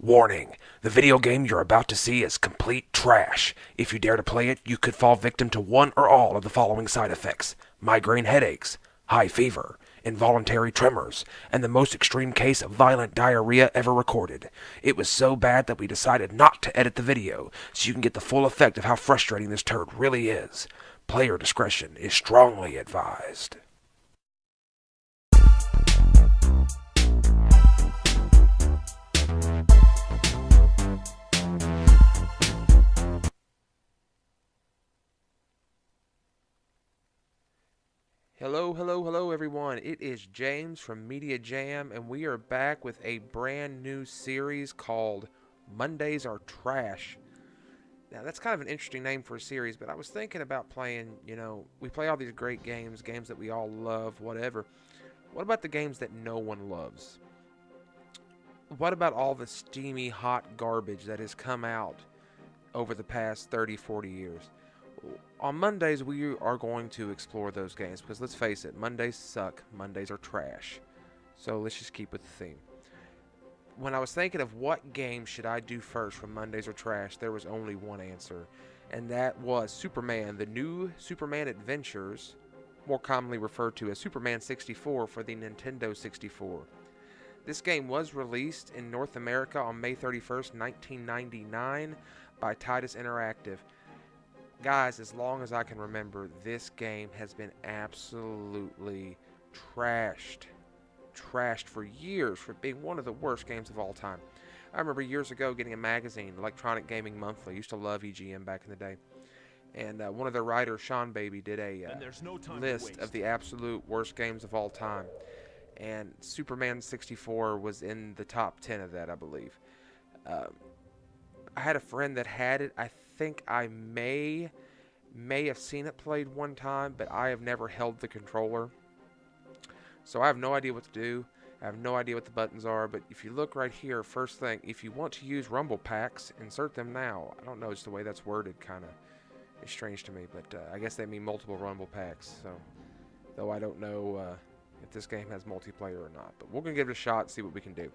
Warning, the video game you're about to see is complete trash. If you dare to play it, you could fall victim to one or all of the following side effects: migraine headaches, high fever, involuntary tremors, and the most extreme case of violent diarrhea ever recorded. It was so bad that we decided not to edit the video, so you can get the full effect of how frustrating this turd really is. Player discretion is strongly advised. Hello, everyone. It is James from Media Jam, and we are back with a brand new series called Mondays Are Trash. Now, that's kind of an interesting name for a series, but I was thinking about playing, we play all these great games that we all love, whatever. What about the games that no one loves? What about all the steamy, hot garbage that has come out over the past 30, 40 years? On Mondays, we are going to explore those games because let's face it, Mondays suck. Mondays are trash. So let's just keep with the theme. When I was thinking of what game should I do first from Mondays Are Trash, there was only one answer, and that was Superman, the new Superman Adventures, more commonly referred to as Superman 64 for the Nintendo 64. This game was released in North America on May 31st, 1999 by Titus Interactive. Guys, as long as I can remember, this game has been absolutely trashed for years for being one of the worst games of all time. I remember years ago getting a magazine, Electronic Gaming Monthly. I used to love EGM back in the day. And one of their writers, Sean Baby, did a list of the absolute worst games of all time. And Superman 64 was in the top 10 of that, I believe. I had a friend that had it. I think I may have seen it played one time, but I have never held the controller. So I have no idea what to do. I have no idea what the buttons are, but if you look right here, first thing, if you want to use rumble packs, insert them now. I don't know, just the way that's worded kind of is strange to me, but I guess they mean multiple rumble packs. So, though I don't know if this game has multiplayer or not, but we're going to give it a shot, see what we can do.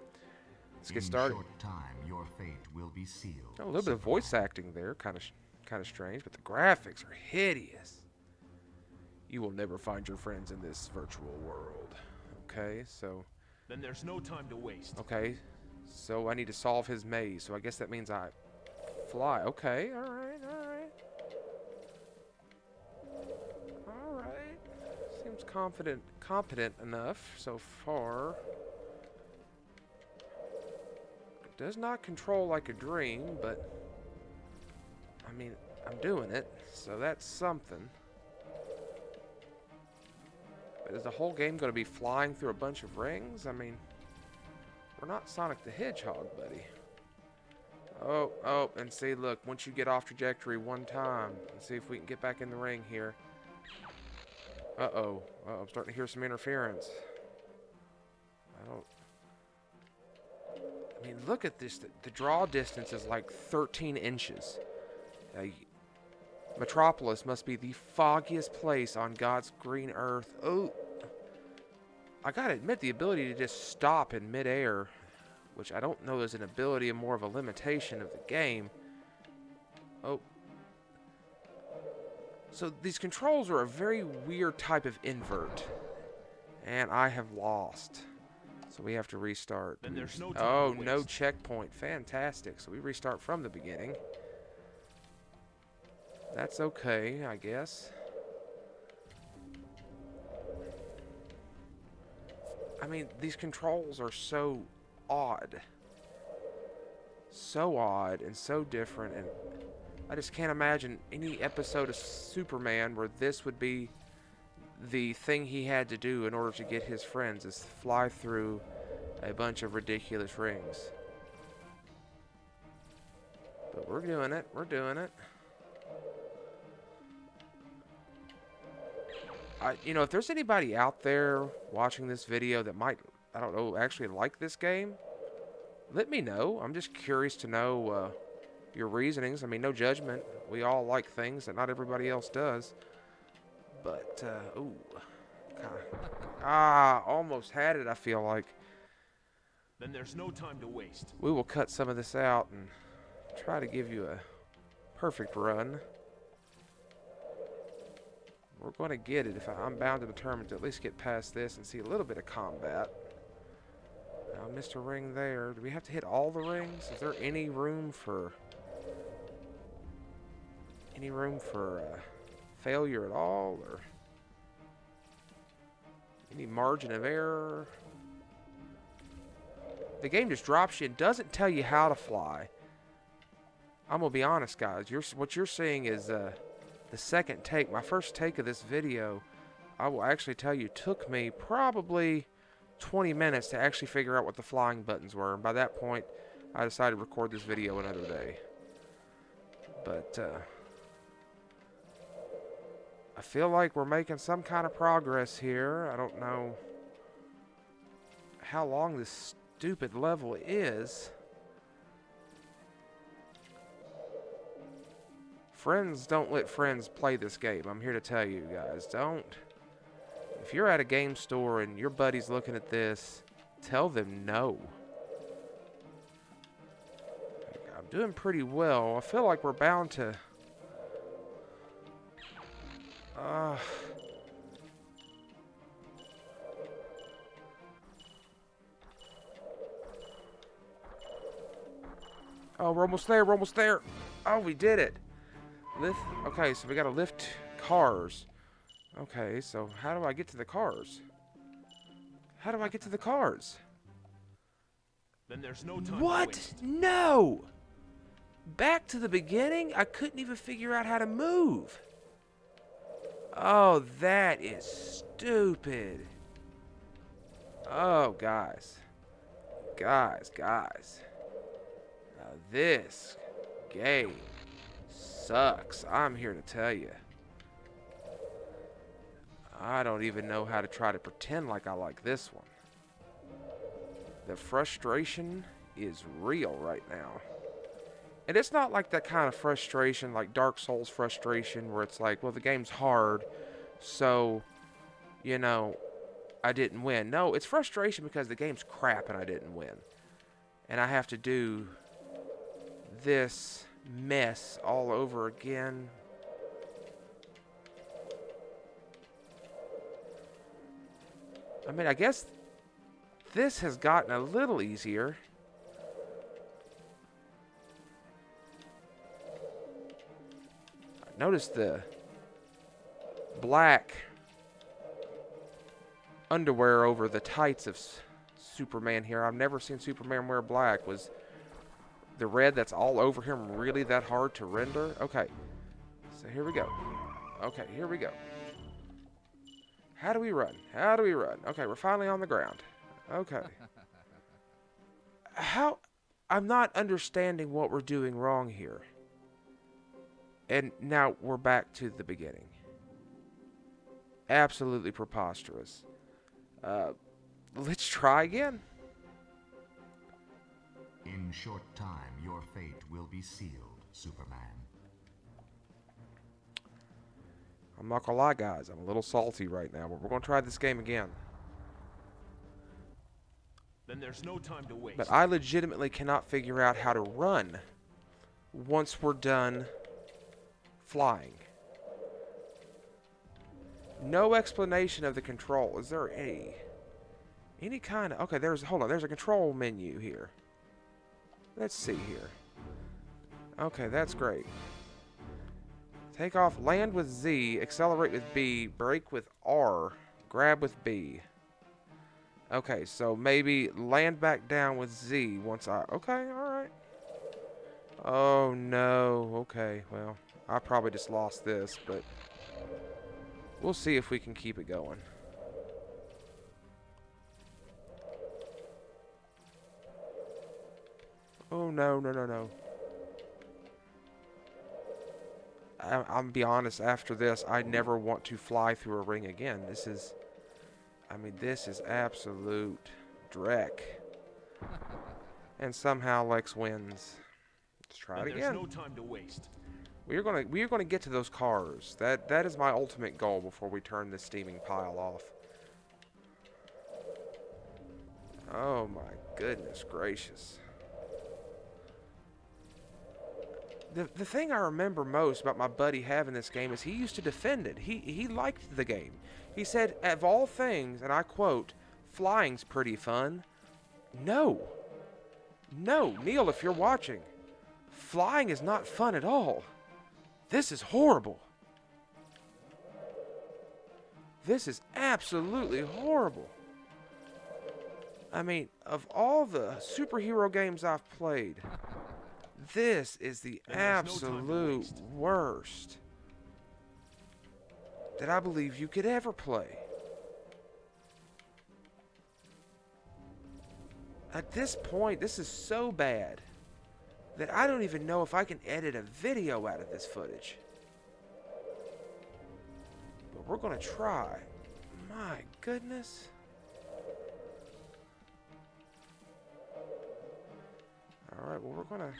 Let's get started. In short time, your fate will be sealed. Oh, a little bit of voice acting there, kind of strange, but the graphics are hideous. You will never find your friends in this virtual world. Okay, so. Then there's no time to waste. Okay, so I need to solve his maze. So I guess that means I fly. Okay, all right. Seems competent enough so far. It does not control like a dream, but I mean, I'm doing it, so that's something. But is the whole game going to be flying through a bunch of rings? I mean, we're not Sonic the Hedgehog, buddy. Oh, and see, look, once you get off trajectory one time, let's see if we can get back in the ring here. Uh-oh, I'm starting to hear some interference. I mean, look at this. The draw distance is like 13 inches. Metropolis must be the foggiest place on God's green earth. Oh, I gotta admit, the ability to just stop in midair, which I don't know is an ability and more of a limitation of the game. Oh. So these controls are a very weird type of invert. And I have lost. So we have to restart. Then there's no time to waste. No checkpoint. Fantastic. So we restart from the beginning. That's okay, I guess. I mean, these controls are so odd. So odd and so different, and I just can't imagine any episode of Superman where this would be the thing he had to do in order to get his friends, is fly through a bunch of ridiculous rings. But we're doing it. If there's anybody out there watching this video that might, I don't know, actually like this game, let me know. I'm just curious to know your reasonings. I mean, no judgment. We all like things that not everybody else does. But, almost had it, I feel like. Then there's no time to waste. We will cut some of this out and try to give you a perfect run. We're going to get it if I'm bound and determined to at least get past this and see a little bit of combat. Now, Mr. Ring there. Do we have to hit all the rings? Is there any room for failure at all, or any margin of error? The game just drops you and doesn't tell you how to fly. I'm gonna be honest, guys. What you're seeing is the second take. My first take of this video, I will actually tell you, took me probably 20 minutes to actually figure out what the flying buttons were. And by that point, I decided to record this video another day. But I feel like we're making some kind of progress here. I don't know how long this stupid level is. Friends don't let friends play this game. I'm here to tell you guys, don't. If you're at a game store and your buddy's looking at this, tell them no. I'm doing pretty well. I feel like we're bound to... Oh, we're almost there. We're almost there. Oh, we did it. Lift. Okay, so we got to lift cars. Okay, so how do I get to the cars? How do I get to the cars? Then there's no time What? to waste. No! Back to the beginning? I couldn't even figure out how to move. Oh, that is stupid. Oh, guys. Guys. Now this game sucks. I'm here to tell you. I don't even know how to try to pretend like I like this one. The frustration is real right now. And it's not like that kind of frustration, like Dark Souls frustration, where it's like, well, the game's hard, so, you know, I didn't win. No, it's frustration because the game's crap and I didn't win. And I have to do this mess all over again. I mean, I guess this has gotten a little easier. Notice the black underwear over the tights of Superman here. I've never seen Superman wear black. Was the red that's all over him really that hard to render? Okay, so here we go. Okay, here we go. How do we run? How do we run? Okay, we're finally on the ground. Okay. How? I'm not understanding what we're doing wrong here. And now we're back to the beginning. Absolutely preposterous. Let's try again. In short time, your fate will be sealed, Superman. I'm not gonna lie, guys. I'm a little salty right now, but we're gonna try this game again. Then there's no time to waste. But I legitimately cannot figure out how to run once we're done flying. No explanation of the control. Is there any kind of... Okay, hold on. There's a control menu here. Let's see here. Okay, that's great. Take off, land with Z, accelerate with B, brake with R, grab with B. Okay, so maybe land back down with Z once I... Okay, alright. Oh, no. Okay, well, I probably just lost this, but we'll see if we can keep it going. Oh, no. I'm gonna be honest, after this, I never want to fly through a ring again. This is... I mean, this is absolute dreck. And somehow Lex wins. Let's try it again. There's no time to waste. We are gonna get to those cars. That is my ultimate goal before we turn this steaming pile off. Oh my goodness gracious. The thing I remember most about my buddy having this game is he used to defend it. He liked the game. He said, of all things, and I quote, flying's pretty fun. No. No, Neil, if you're watching, flying is not fun at all. This is horrible. This is absolutely horrible. I mean, of all the superhero games I've played, this is the absolute worst that I believe you could ever play. At this point, this is so bad that I don't even know if I can edit a video out of this footage. But we're gonna try. My goodness. Alright, well, we're gonna...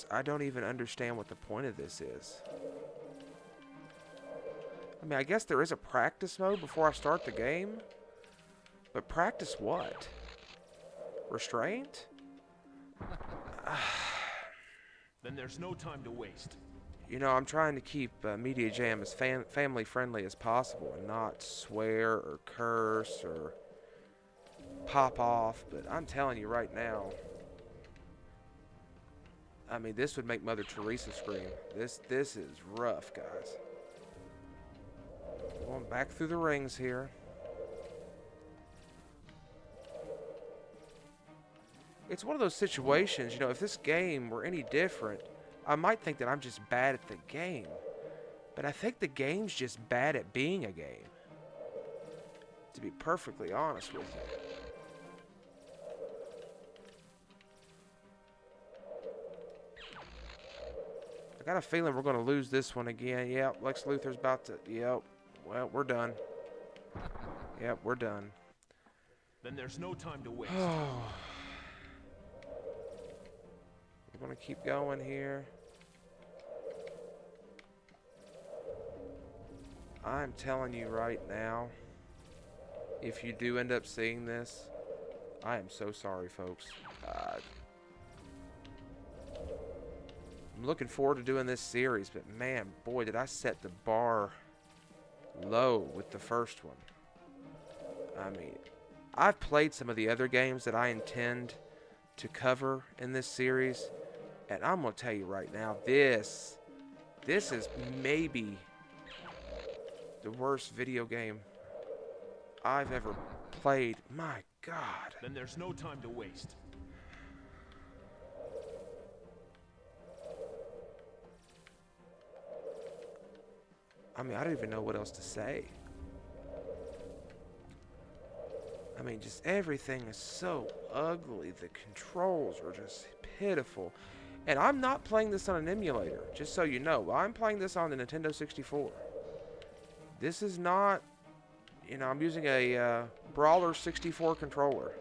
I don't even understand what the point of this is. I mean, I guess there is a practice mode before I start the game. But practice what? Restraint? Then there's no time to waste. You know, I'm trying to keep Media Jam as family friendly as possible and not swear or curse or pop off, but I'm telling you right now, I mean, this would make Mother Teresa scream. This is rough, guys. Going back through the rings here. It's one of those situations, you know, if this game were any different, I might think that I'm just bad at the game. But I think the game's just bad at being a game. To be perfectly honest with you. I got a feeling we're going to lose this one again. Yep, Lex Luthor's about to... Yep. Well, we're done. Yep, we're done. Then there's no time to waste. We're going to keep going here. I'm telling you right now, if you do end up seeing this, I am so sorry, folks. I'm looking forward to doing this series, but man, boy, did I set the bar low with the first one. I mean, I've played some of the other games that I intend to cover in this series, and I'm going to tell you right now, this is maybe the worst video game I've ever played. My God. Then there's no time to waste. I mean, I don't even know what else to say. I mean, just everything is so ugly. The controls are just pitiful. And I'm not playing this on an emulator, just so you know. I'm playing this on the Nintendo 64. This is not, you know, I'm using a Brawler 64 controller.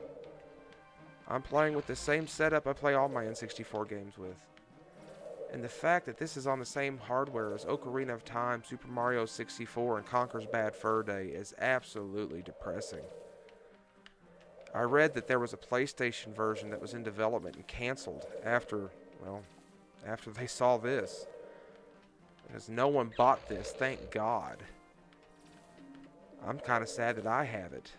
I'm playing with the same setup I play all my N64 games with. And the fact that this is on the same hardware as Ocarina of Time, Super Mario 64, and Conker's Bad Fur Day is absolutely depressing. I read that there was a PlayStation version that was in development and canceled after they saw this. Because no one bought this, thank God. I'm kind of sad that I have it.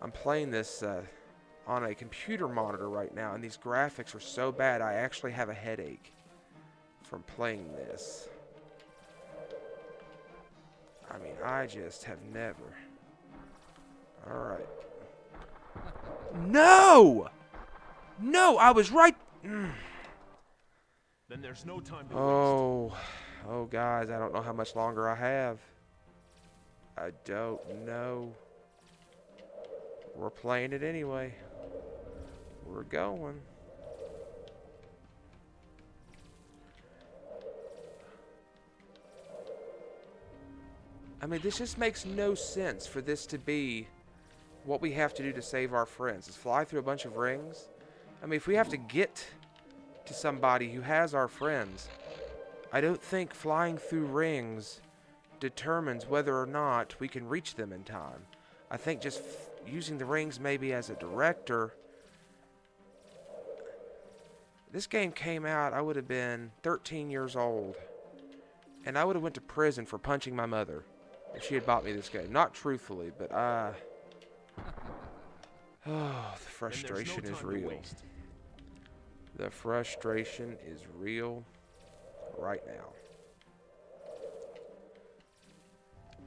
I'm playing this on a computer monitor right now, and these graphics are so bad I actually have a headache from playing this. I mean, I just have never. Alright. No! No, I was right. Then there's no time to waste. Oh, guys, I don't know how much longer I have. I don't know. We're playing it anyway. We're going. I mean, this just makes no sense for this to be what we have to do to save our friends. Is fly through a bunch of rings? I mean, if we have to get to somebody who has our friends, I don't think flying through rings determines whether or not we can reach them in time. I think just using the rings maybe as a director. This game came out, I would have been 13 years old. And I would have went to prison for punching my mother if she had bought me this game. Not truthfully, but oh, the frustration is real. The frustration is real right now.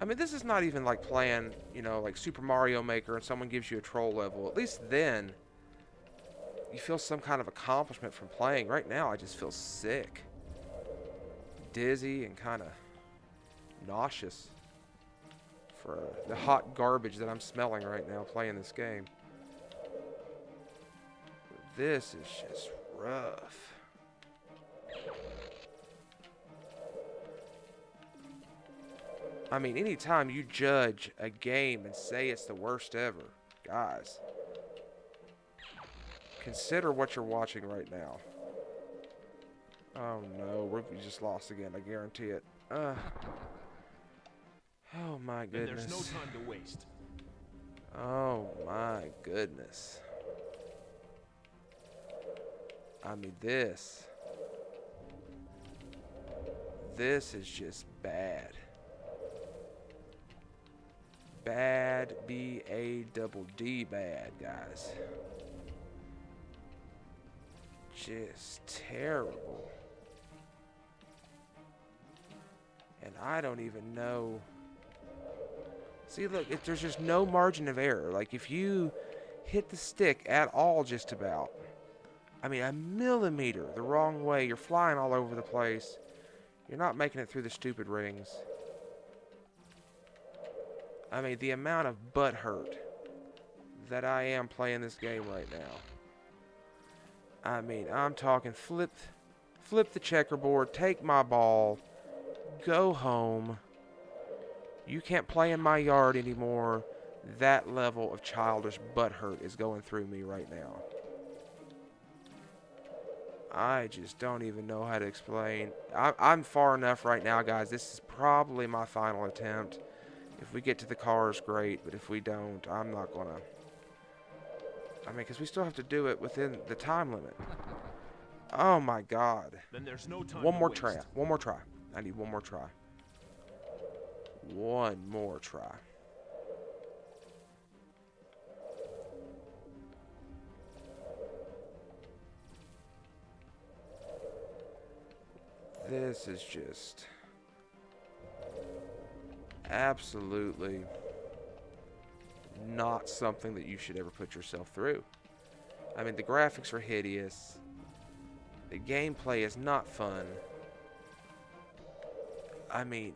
I mean, this is not even like playing, you know, like Super Mario Maker and someone gives you a troll level. At least then, you feel some kind of accomplishment from playing. Right now, I just feel sick, dizzy, and kind of nauseous for the hot garbage that I'm smelling right now playing this game. This is just rough. I mean, anytime you judge a game and say it's the worst ever, guys, consider what you're watching right now. Oh no, we just lost again, I guarantee it. Oh my goodness. And there's no time to waste. Oh my goodness. I mean, this is just bad. Bad, B-A-double-D bad, guys. Just terrible. And I don't even know. See, look, there's just no margin of error. Like, if you hit the stick at all, just about, I mean, a millimeter the wrong way, you're flying all over the place. You're not making it through the stupid rings. I mean, the amount of butt hurt that I am playing this game right now. I mean, I'm talking flip the checkerboard, take my ball, go home. You can't play in my yard anymore. That level of childish butt hurt is going through me right now. I just don't even know how to explain. I'm far enough right now, guys. This is probably my final attempt. If we get to the cars, great. But if we don't, I'm not going to. I mean, because we still have to do it within the time limit. Oh, my God. Then there's no time One to more waste. try. One more try. I need one more try. One more try. This is just absolutely not something that you should ever put yourself through. I mean, the graphics are hideous. The gameplay is not fun. I mean,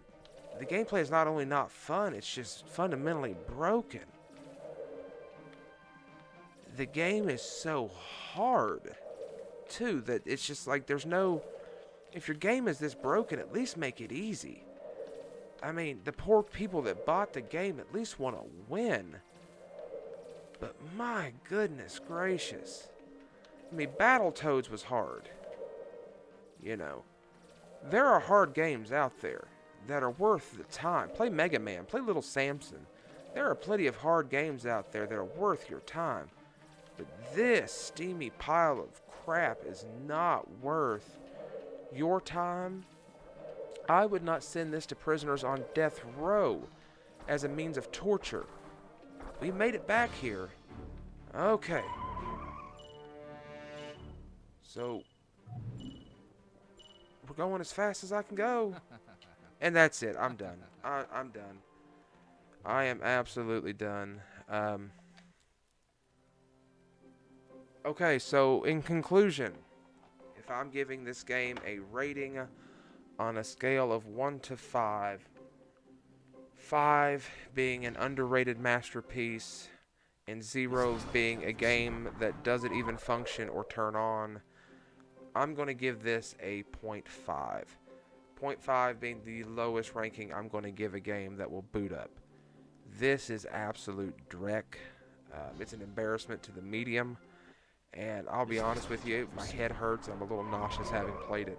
the gameplay is not only not fun, it's just fundamentally broken. The game is so hard, too, that it's just like there's no... If your game is this broken, at least make it easy. I mean, the poor people that bought the game at least want to win. But my goodness gracious. I mean, Battletoads was hard. You know. There are hard games out there that are worth the time. Play Mega Man. Play Little Samson. There are plenty of hard games out there that are worth your time. But this steamy pile of crap is not worth your time. I would not send this to prisoners on death row as a means of torture. We made it back here. Okay. So, we're going as fast as I can go. And that's it. I'm done. I'm done. I am absolutely done. Okay, so in conclusion, if I'm giving this game a rating on a scale of 1 to 5, 5 being an underrated masterpiece, and 0 being a game that doesn't even function or turn on, I'm going to give this a 0.5. 0.5 being the lowest ranking I'm going to give a game that will boot up. This is absolute dreck. It's an embarrassment to the medium. And I'll be honest with you, my head hurts. I'm a little nauseous having played it.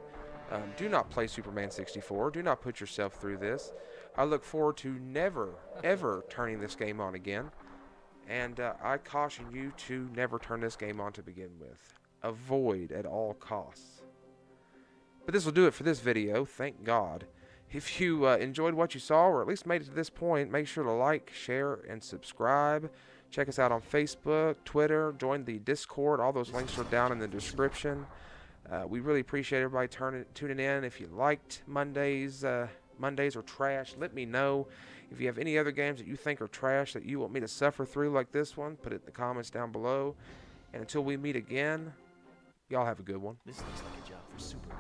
Do not play Superman 64. Do not put yourself through this. I look forward to never, ever turning this game on again. And I caution you to never turn this game on to begin with. Avoid at all costs. But this will do it for this video, thank God. If you enjoyed what you saw, or at least made it to this point, make sure to like, share, and subscribe. Check us out on Facebook, Twitter, join the Discord. All those links are down in the description. We really appreciate everybody tuning in. If you liked Mondays or trash, let me know. If you have any other games that you think are trash that you want me to suffer through like this one, put it in the comments down below. And until we meet again, y'all have a good one. This looks like a job for Superman.